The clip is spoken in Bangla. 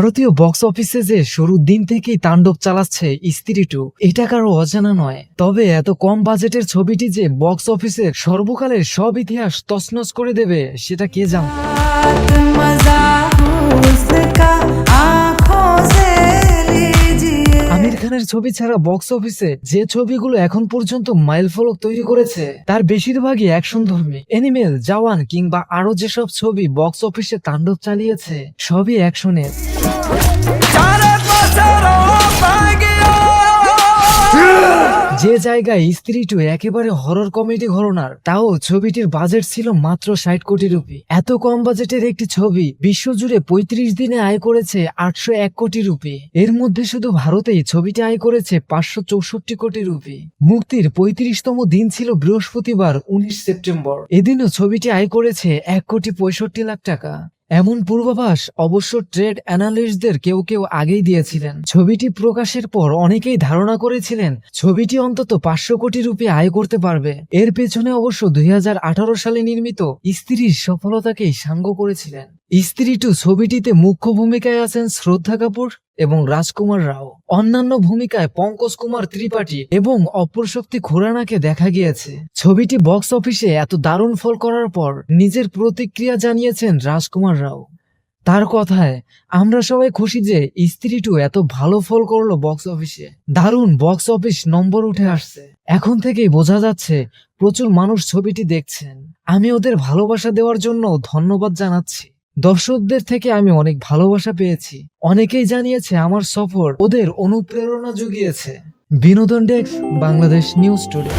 ভারতীয় বক্স অফিসে যে শুরুর দিন থেকেই তাণ্ডব চালাচ্ছে স্ত্রী টু, এটা কারো অজানা নয়। তবে এত কম বাজেটের ছবিটি যে বক্স অফিসের সর্বকালের সব ইতিহাস তছনছ করে দেবে সেটা কে জানত। আমির খানের ছবি ছাড়া বক্স অফিসে যে ছবিগুলো এখন পর্যন্ত মাইলফলক তৈরি করেছে তার বেশিরভাগই অ্যাকশনধর্মী। অ্যানিমেল, জওয়ান কিংবা আরো যেসব ছবি বক্স অফিসে তাণ্ডব চালিয়েছে সবই অ্যাকশনের। যে জায়গায় স্ত্রী টু একেবারে হরর কমেডি ঘরানার, তাও ছবিটির বাজেট ছিল মাত্র 60 কোটি রুপি। এত কম বাজেটের একটি ছবি বিশ্বজুড়ে 35 দিনে আয় করেছে 801 কোটি রুপি। এর মধ্যে শুধু ভারতেই ছবিটি আয় করেছে 564 কোটি রুপি। মুক্তির 35তম দিন ছিল বৃহস্পতিবার 19 সেপ্টেম্বর। এদিনও ছবিটি আয় করেছে 1,65,00,000 টাকা। এমন পূর্বাভাস অবশ্য ট্রেড অ্যানালিস্টদের কেউ কেউ আগেই দিয়েছিলেন। ছবিটি প্রকাশের পর অনেকেই ধারণা করেছিলেন ছবিটি অন্তত 500 কোটি রুপি আয় করতে পারবে। এর পেছনে অবশ্য 2018 সালে নির্মিত স্ত্রীর সফলতাকেই সাঙ্গ করেছিলেন। স্ত্রী টু ছবিটিতে মুখ্য ভূমিকায় আছেন শ্রদ্ধা কাপুর এবং রাজকুমার রাও। অন্যান্য ভূমিকায় পঙ্কজ কুমার ত্রিপাঠী এবং অপরশক্তি খুরানাকে দেখা গিয়েছে। ছবিটি বক্স অফিসে এত দারুণ ফল করার পর নিজের প্রতিক্রিয়া জানিয়েছেন রাজকুমার রাও। তার কথায়, আমরা সবাই খুশি যে স্ত্রী টু এত ভালো ফল করলো বক্স অফিসে। দারুণ বক্স অফিস নম্বর উঠে আসছে। এখন থেকেই বোঝা যাচ্ছে প্রচুর মানুষ ছবিটি দেখছেন। আমি ওদের ভালোবাসা দেওয়ার জন্য ধন্যবাদ জানাচ্ছি। দর্শকদের থেকে আমি অনেক ভালোবাসা পেয়েছি। অনেকেই জানিয়েছে আমার সফর ওদের অনুপ্রেরণা জুগিয়েছে। বিনোদন ডেস্ক, বাংলাদেশ নিউজ টুডে।